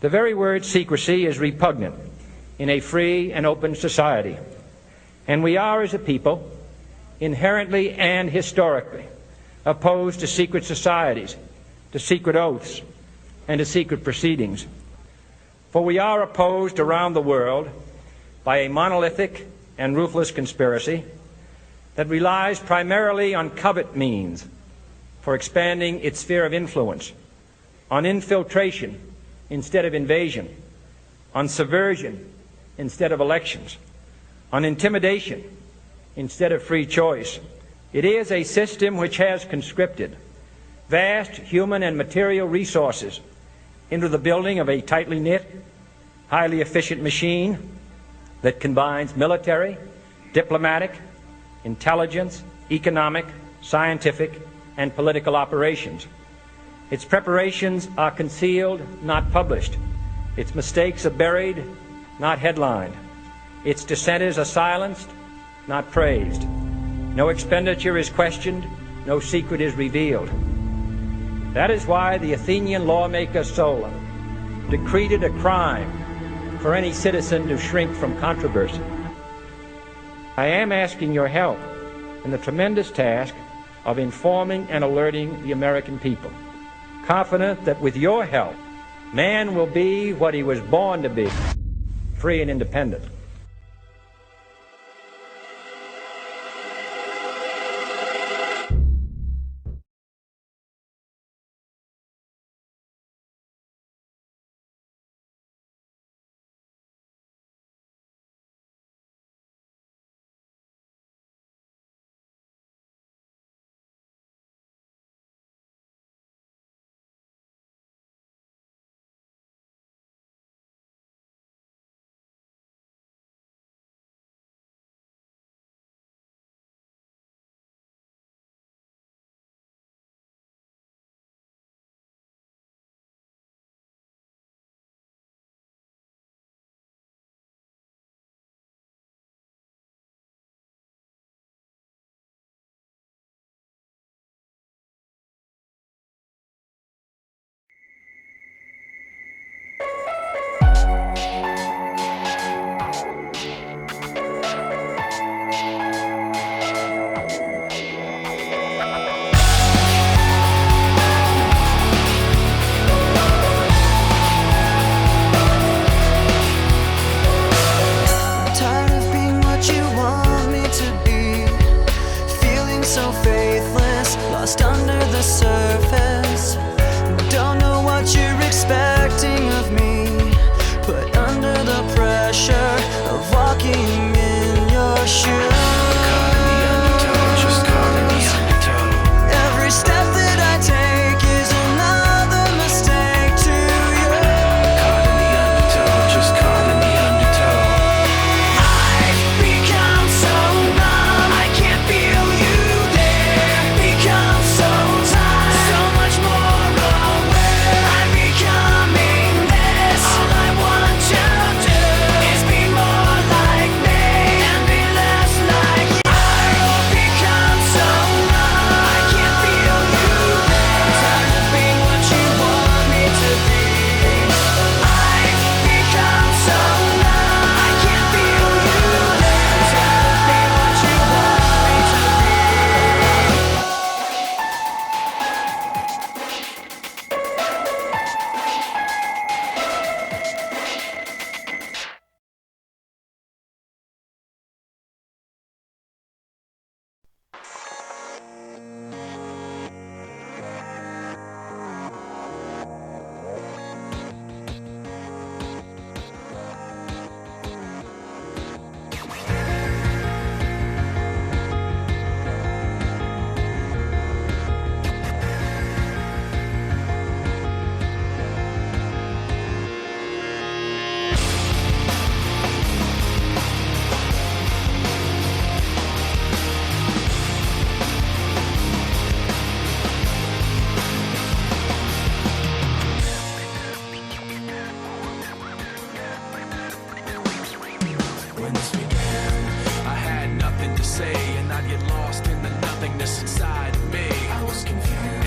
The very word secrecy is repugnant in a free and open society. And we are, as a people, inherently and historically opposed to secret societies, to secret oaths, and to secret proceedings. For we are opposed around the world by a monolithic and ruthless conspiracy that relies primarily on covert means for expanding its sphere of influence, on infiltration instead of invasion, on subversion instead of elections, on intimidation instead of free choice. It is a system which has conscripted vast human and material resources into the building of a tightly knit, highly efficient machine that combines military, diplomatic, intelligence, economic, scientific, and political operations. Its preparations are concealed, not published. Its mistakes are buried, not headlined. Its dissenters are silenced, not praised. No expenditure is questioned, no secret is revealed. That is why the Athenian lawmaker Solon decreed it a crime for any citizen to shrink from controversy. I am asking your help in the tremendous task of informing and alerting the American people, confident that with your help, man will be what he was born to be, free and independent.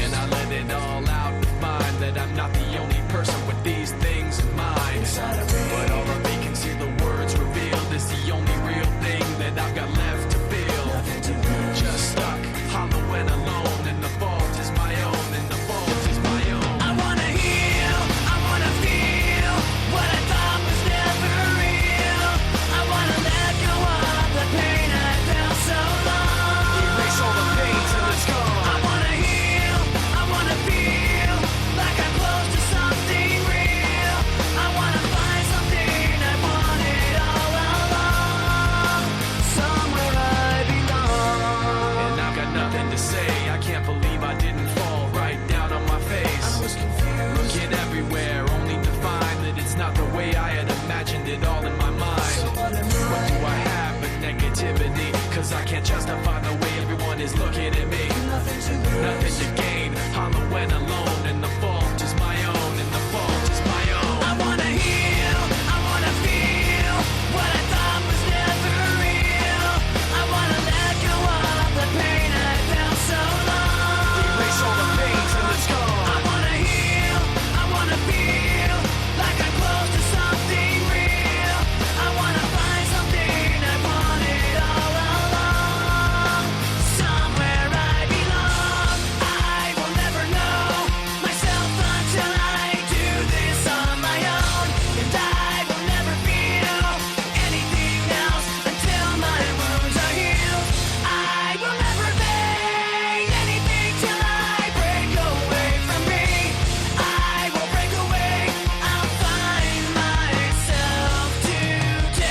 And I let it all out to find that I'm not the only person with these things in mind. Cause I can't justify the way everyone is looking at me. Nothing to gain, hollow when alone. And the fault is my own, and the fault is my own. I wanna heal, I wanna feel what I thought was never real. I wanna let go of the pain I felt so long. Erase all the pain till it's gone. I wanna heal, I wanna feel like I'm close to something real. I wanna find something I wanted all along. Somewhere I belong. I will never know myself until I do this on my own. And I will never feel anything else until my wounds are healed. I will never make anything till I break away from me. I will break away, I'll find myself today.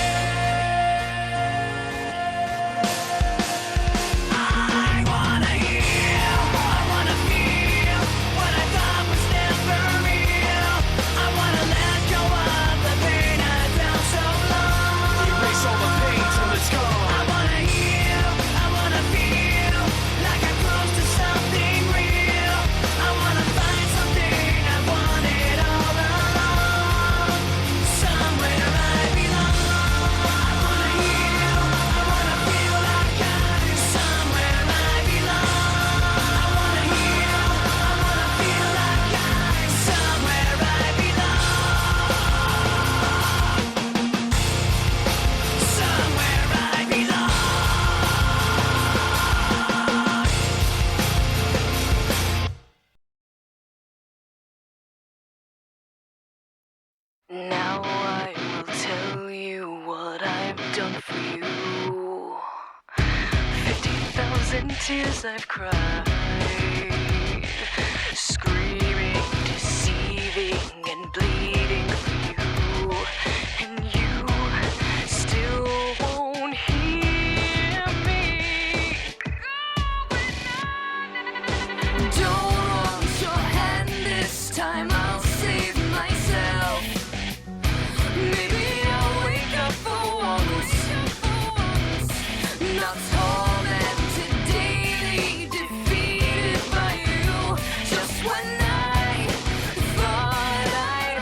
I wanna heal, I wanna feel what I thought was never real. I wanna let go of the pain I felt so long. Erase all the pain till it's gone. I wanna heal, I wanna feel like I'm close to something real. I wanna find something I wanted all along. Somewhere I belong. I wanna heal, I wanna feel like I'm somewhere I belong. I wanna heal, I wanna feel like I'm somewhere I belong. Somewhere I belong. Now I will tell you what I've done for you. 50,000 tears I've cried, screaming, deceiving, and bleeding for you. And you still won't hear me. Don't want your hand this time, I'll save myself. Maybe I'll wake up for once, not tormented daily, defeated by you. Just when I thought I'd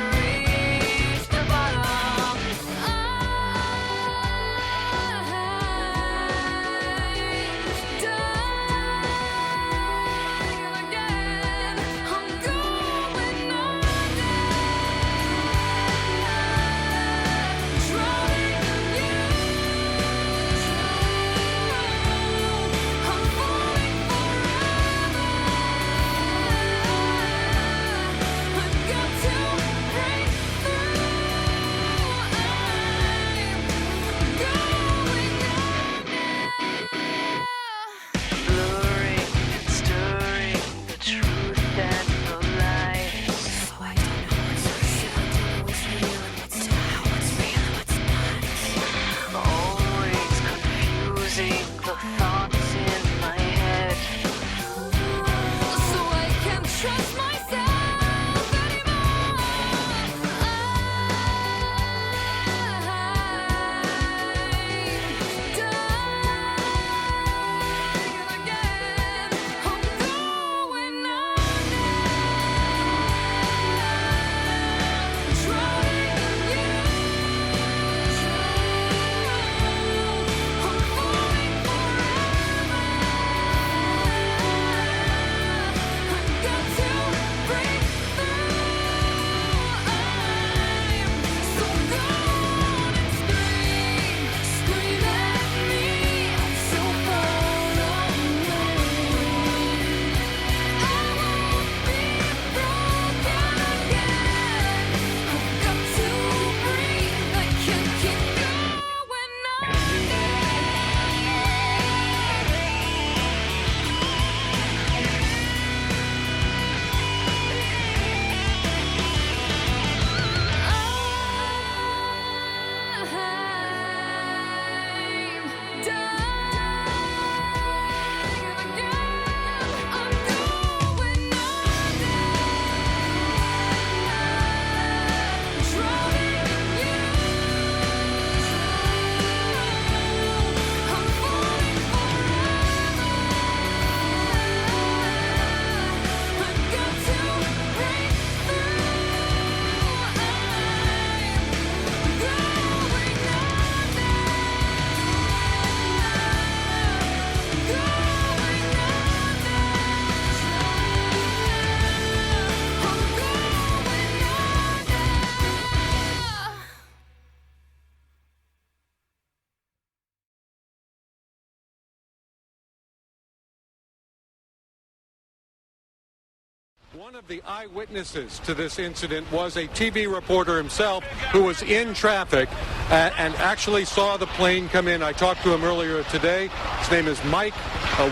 One of the eyewitnesses to this incident was a TV reporter himself who was in traffic and actually saw the plane come in. I talked to him earlier today. His name is Mike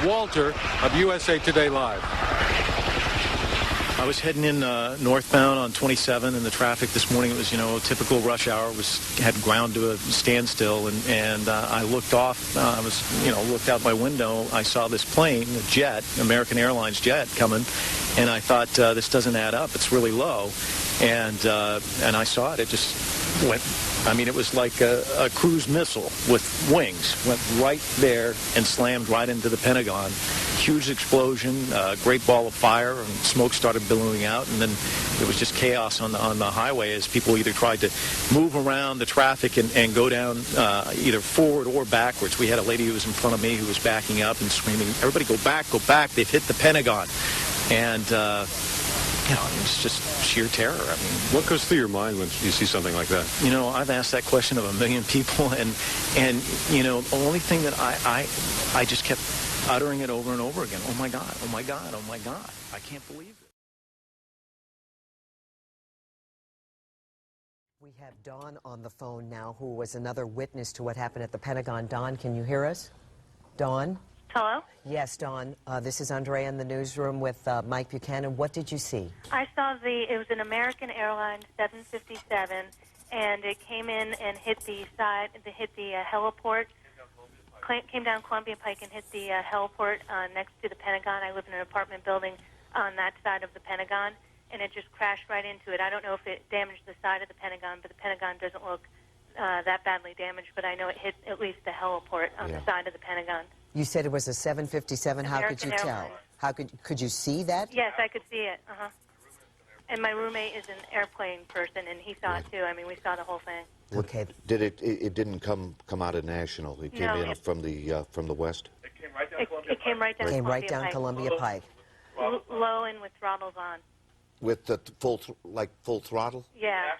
Walter of USA Today Live. I was heading in northbound on 27, and the traffic this morning, it was, typical rush hour, had ground to a standstill, and I looked off, looked out my window, I saw this plane, a jet, American Airlines jet coming, and I thought, this doesn't add up, it's really low, and I saw it just went, it was like a cruise missile with wings, went right there and slammed right into the Pentagon. Huge explosion, great ball of fire, and smoke started billowing out, and then it was just chaos on the highway as people either tried to move around the traffic and go down either forward or backwards. We had a lady who was in front of me who was backing up and screaming, "Everybody go back, they've hit the Pentagon." And it's just sheer terror. What goes through your mind when you see something like that? I've asked that question of a million people, and the only thing that I just kept uttering it over and over again. Oh my God, oh my God, oh my God. I can't believe it. We have Dawn on the phone now, who was another witness to what happened at the Pentagon. Dawn, can you hear us? Dawn? Hello? Yes, Dawn. This is Andrea in the newsroom with Mike Buchanan. What did you see? I saw it was an American Airlines 757, and it came in and hit the heliport, came down Columbia Pike and hit the heliport next to the Pentagon. I live in an apartment building on that side of the Pentagon, and it just crashed right into it. I don't know if it damaged the side of the Pentagon, but the Pentagon doesn't look that badly damaged, but I know it hit at least the heliport on the side of the Pentagon. You said it was a 757. How could you tell? How could you see that? Yes, I could see it. And my roommate is an airplane person, and he saw it too. We saw the whole thing. Okay. Did it didn't come out of National? It came in from the west. It came right down Columbia Pike. Low and with throttles on. With the full throttle? Yeah.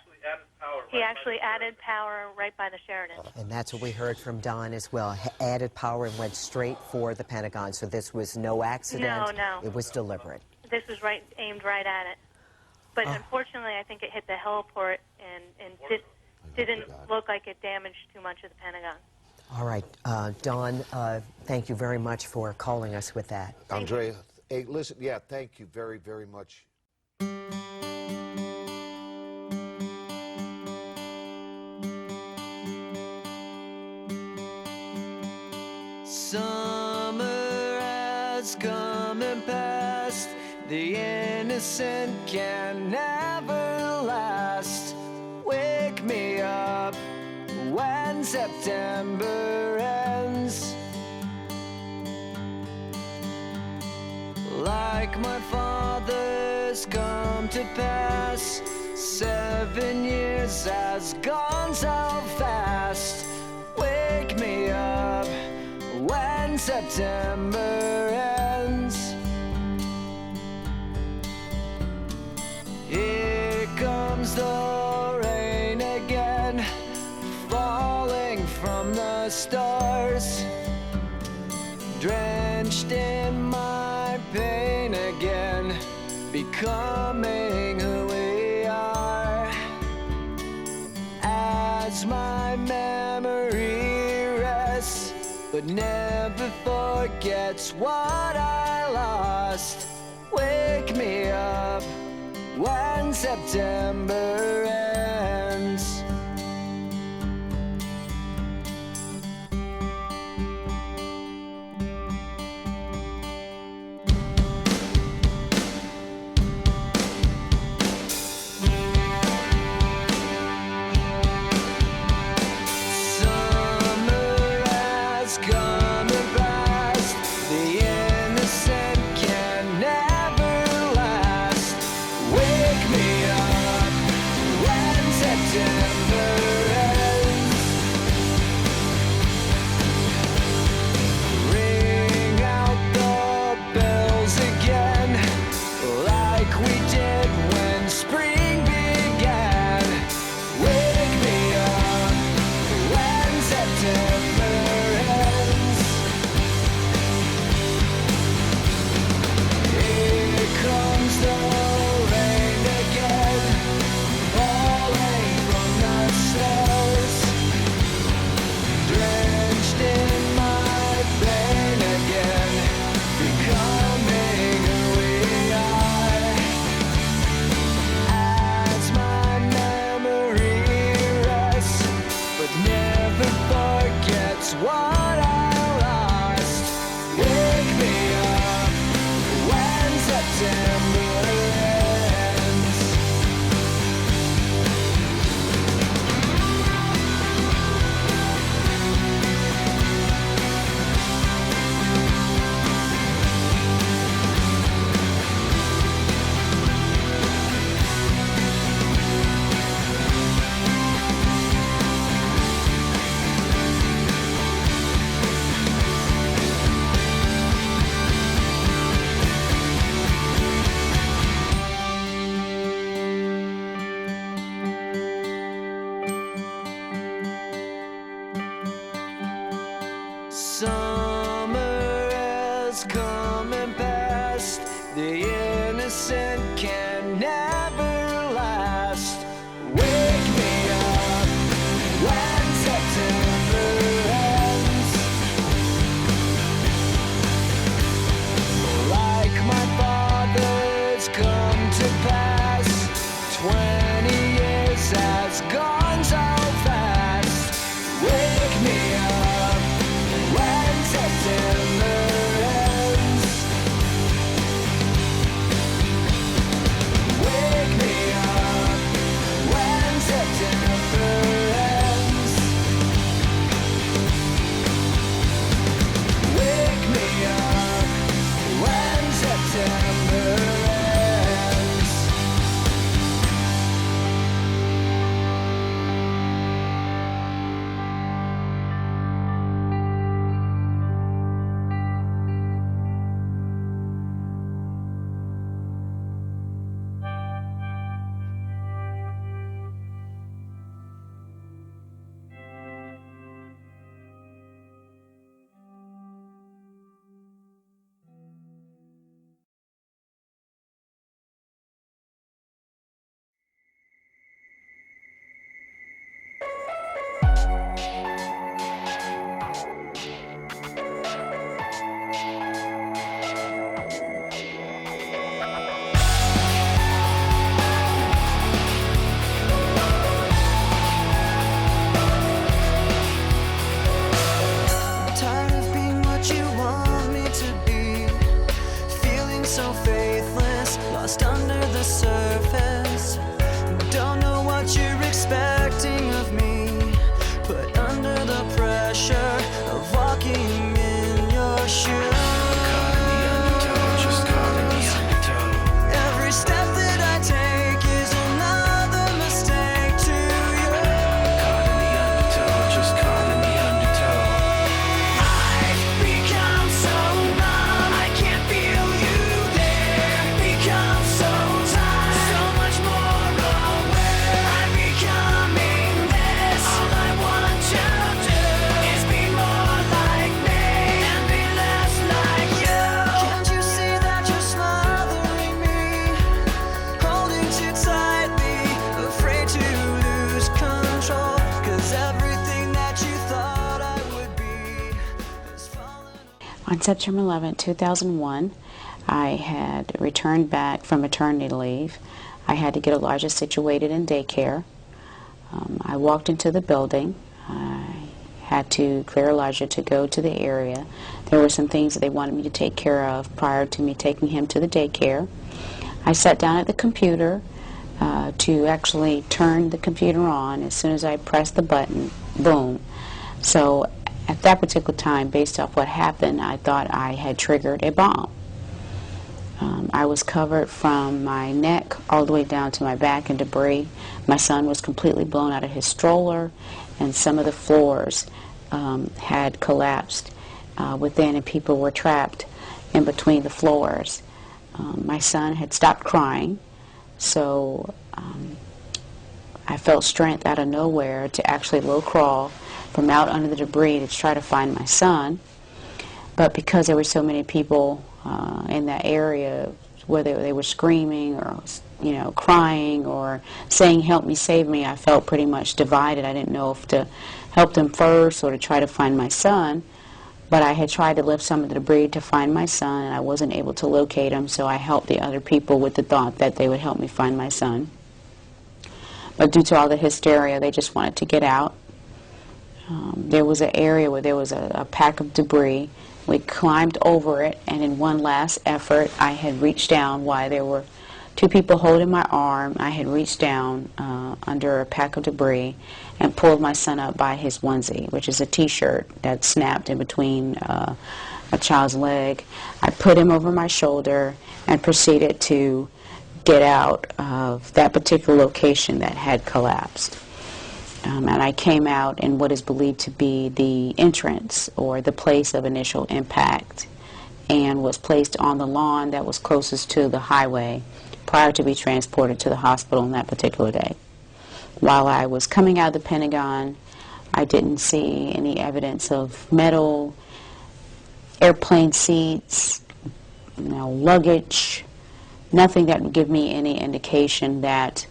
He actually added power right by the Sheridan. And that's what we heard from Don as well. Added power and went straight for the Pentagon. So this was no accident. No. It was deliberate. This was aimed right at it. But unfortunately, I think it hit the heliport and didn't look like it damaged too much of the Pentagon. All right. Don, thank you very much for calling us with that. Andrea, hey, listen, thank you very, very much. Summer has come and passed. The innocent can never last. Wake me up when September ends. Like my father's come to pass, 7 years has gone so fast. Wake me up when September ends. Here comes the rain again, falling from the stars, drenched in my pain again, becoming who we are. As my memory rests, but never forgets what I lost. Wake me up when September ends. summer has come and passed. The innocent can never last. Wake me up when September ends. Like my father's come to pass. 20 years has gone so fast. Wake me up when September ends. Wake me up when September ends. Wake me up when September ends. Tired of being what you want me to be. Feeling so faithless, lost under the surface. Don't know what you're expecting of me. Put under the pressure of walking in your shoes. Every step that I take is another mistake to you. I've become so numb, I can't feel you there. Become so tired, so much more aware. I'm becoming this. All I want to do is be more like me and be less like you. Can't you see that you're smothering me? Holding too tightly, afraid to lose control. 'Cause everything that you thought I would be has fallen. On September 11, 2001, I had returned back from maternity leave. I had to get Elijah situated in daycare. I walked into the building. I had to clear Elijah to go to the area. There were some things that they wanted me to take care of prior to me taking him to the daycare. I sat down at the computer to actually turn the computer on. As soon as I pressed the button, boom. So at that particular time, based off what happened, I thought I had triggered a bomb. I was covered from my neck all the way down to my back in debris. My son was completely blown out of his stroller, and some of the floors had collapsed within, and people were trapped in between the floors. My son had stopped crying, so I felt strength out of nowhere to actually low crawl from out under the debris to try to find my son. But because there were so many people in that area, whether they were screaming or crying or saying help me, save me, I felt pretty much divided. I didn't know if to help them first or to try to find my son. But I had tried to lift some of the debris to find my son, and I wasn't able to locate him, so I helped the other people with the thought that they would help me find my son. But due to all the hysteria, they just wanted to get out. There was an area where there was a pack of debris. We climbed over it, and in one last effort, I had reached down while there were two people holding my arm. I had reached down under a pack of debris and pulled my son up by his onesie, which is a T-shirt that snapped in between a child's leg. I put him over my shoulder and proceeded to get out of that particular location that had collapsed. And I came out in what is believed to be the entrance or the place of initial impact, and was placed on the lawn that was closest to the highway prior to be transported to the hospital on that particular day. While I was coming out of the Pentagon, I didn't see any evidence of metal airplane seats, luggage, nothing that would give me any indication that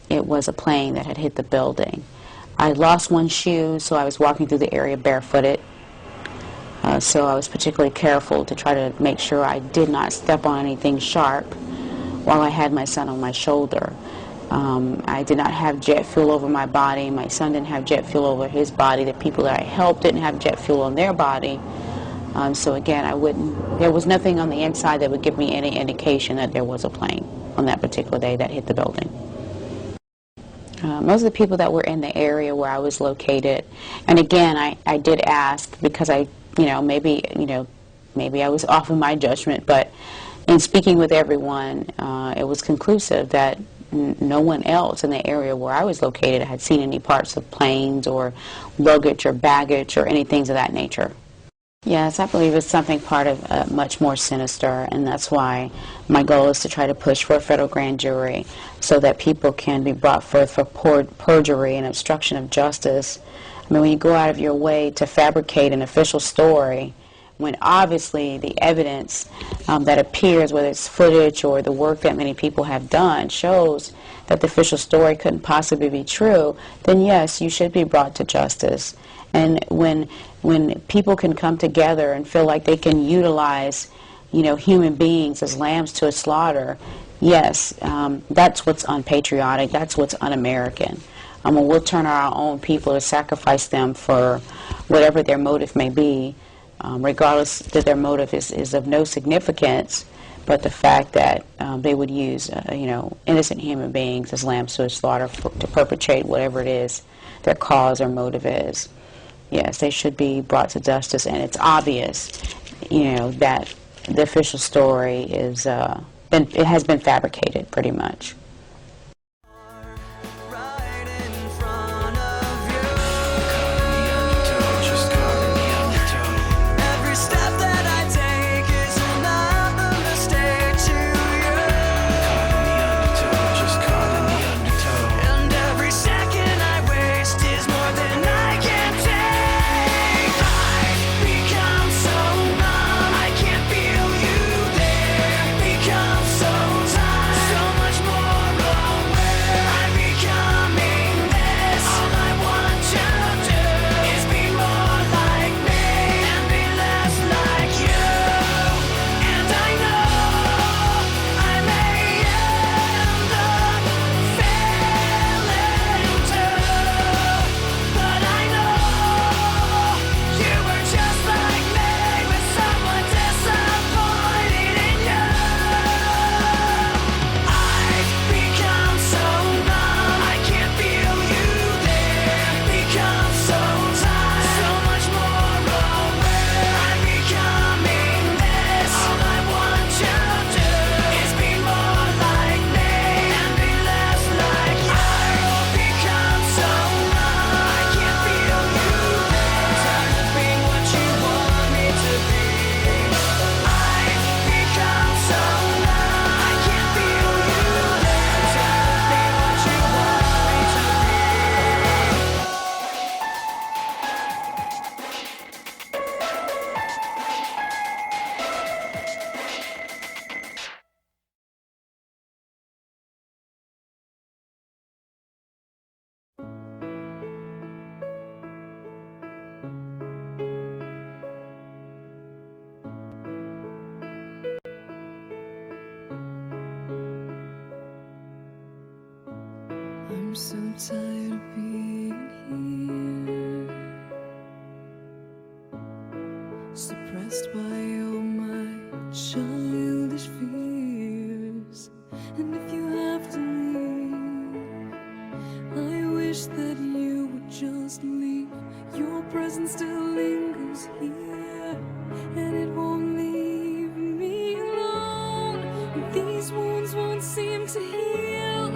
it was a plane that had hit the building. I lost one shoe, so I was walking through the area barefooted. So I was particularly careful to try to make sure I did not step on anything sharp while I had my son on my shoulder. I did not have jet fuel over my body. My son didn't have jet fuel over his body. The people that I helped didn't have jet fuel on their body. So again, there was nothing on the inside that would give me any indication that there was a plane on that particular day that hit the building. Most of the people that were in the area where I was located, and again, I did ask because maybe I was off in my judgment, but in speaking with everyone, it was conclusive that no one else in the area where I was located had seen any parts of planes or luggage or baggage or anything of that nature. Yes, I believe it's something part of much more sinister, and that's why my goal is to try to push for a federal grand jury so that people can be brought forth for perjury and obstruction of justice. I mean, when you go out of your way to fabricate an official story, when obviously the evidence that appears, whether it's footage or the work that many people have done, shows that the official story couldn't possibly be true, then yes, you should be brought to justice. And when people can come together and feel like they can utilize, human beings as lambs to a slaughter, yes, that's what's unpatriotic, that's what's un-American. We'll turn our own people to sacrifice them for whatever their motive may be, regardless that their motive is of no significance, but the fact that they would use, innocent human beings as lambs to a slaughter to perpetrate whatever it is their cause or motive is. Yes, they should be brought to justice, and it's obvious, that the official story it has been fabricated pretty much. I'm so tired of being here, suppressed by all my childish fears. And if you have to leave, I wish that you would just leave. Your presence still lingers here, and it won't leave me alone. These wounds won't seem to heal.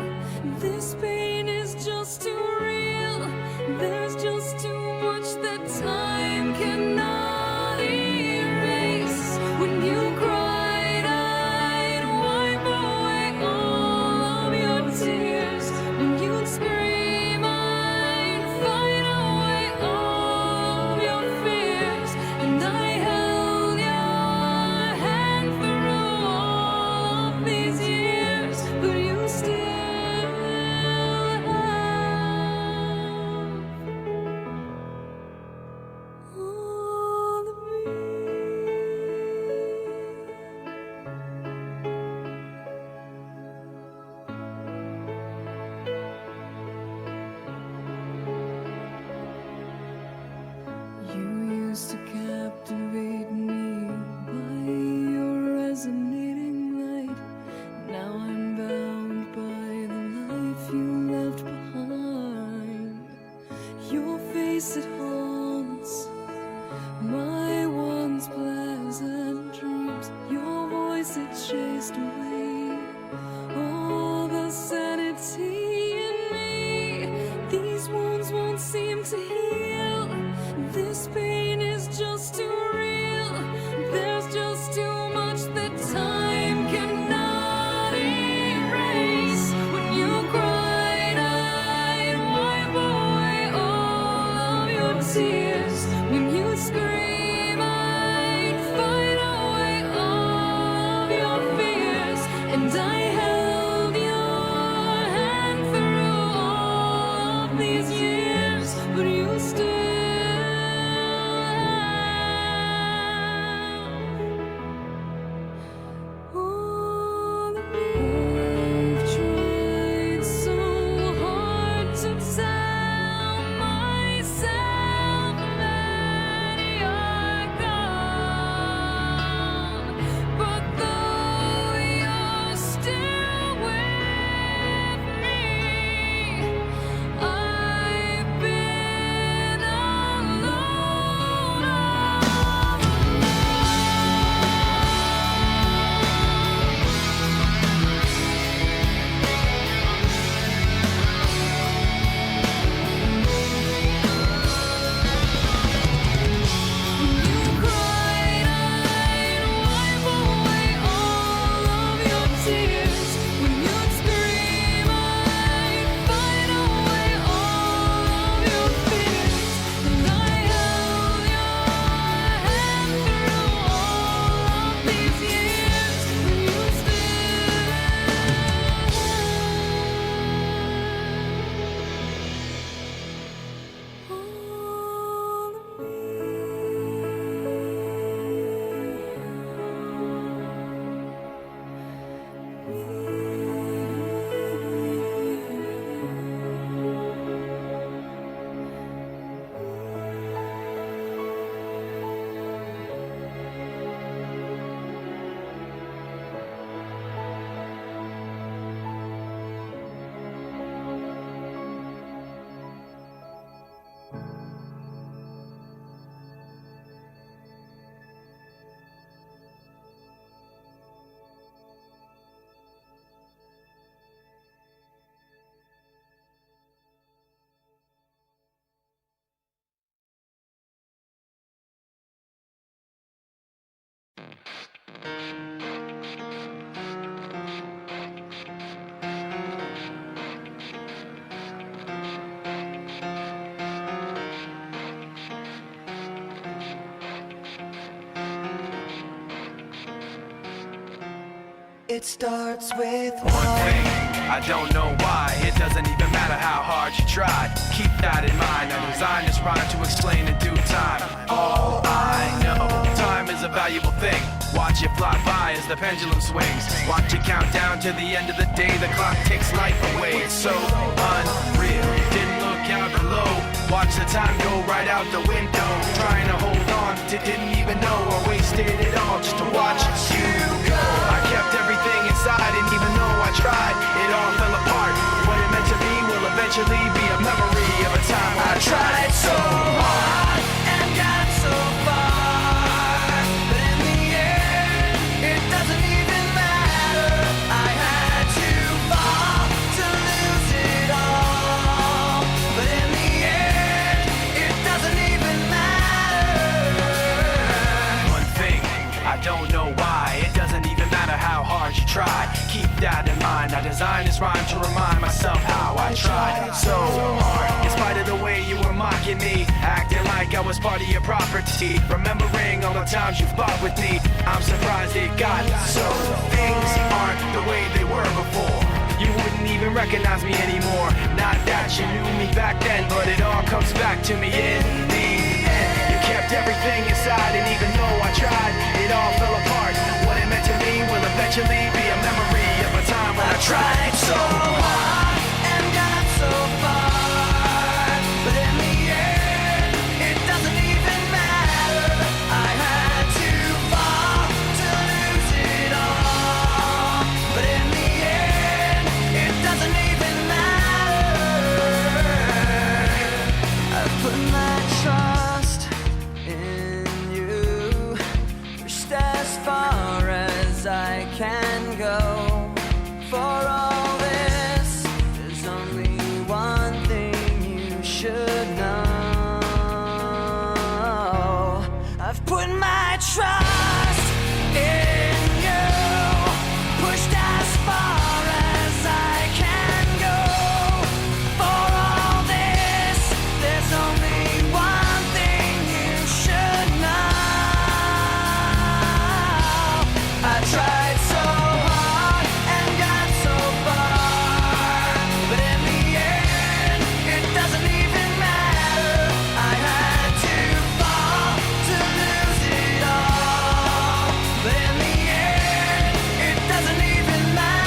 This pain is just too real. There's just too much that time cannot erase. When you cried, I'd wipe away all of your tears. When you'd scream, I'd fight away all of your fears. And I held used to captivate me by your resonating light. Now I'm bound by the life you left behind. Your face, it haunts my once pleasant dreams. Your voice, it chased away all the sanity in me. These wounds won't seem to heal. This pain is just too real. There's just too much that time cannot erase. When you cried, I'd wipe away all of your tears. When you scream, I'd fight away all of your fears. And I held your hand through all of these years, but you still all of me. I've tried so hard to tell myself that you're gone, but though you're still with me, I've been alone all you cried, I'd wipe away all of your tears. When you'd scream, I'd fight away all of your fears. And I held your hand through all of these years, but you still all of It starts with one thing, I don't know why. It doesn't even matter how hard you try. Keep that in mind. I designed this rhyme to explain in due time. All I know, time is a valuable thing. Watch it fly by as the pendulum swings. Watch it count down to the end of the day. The clock takes life away. It's so unreal. Didn't look out below. Watch the time go right out the window. Trying to hold on to didn't even know or wasted it all just to watch you go. I kept everything inside, and even though I tried, it all fell apart. What it meant to be will eventually be a memory of a time I tried so hard and got so far, but in the end, it doesn't even matter. I had to fall to lose it all, but in the end, it doesn't even matter. One thing, I don't know why. It doesn't even matter how hard you try. Keep that in mind. I designed this rhyme to remind myself how I tried so hard. In spite of the way you were mocking me, acting like I was part of your property, remembering all the times you fought with me, I'm surprised it got so. Things aren't the way they were before. You wouldn't even recognize me anymore. Not that you knew me back then, but it all comes back to me in the end. You kept everything inside, and even though I tried, it all fell apart. What it meant to me will eventually be a memory of a time when I tried so hard and got so far, but in the end, it doesn't even matter. put my trust in you. Pushed as far as I can go. For all this, there's only one thing you should know. I tried so hard and got so far, but in the end, it doesn't even matter. I had to fall to lose it all, but in the end, it doesn't even matter.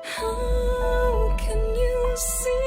How can you see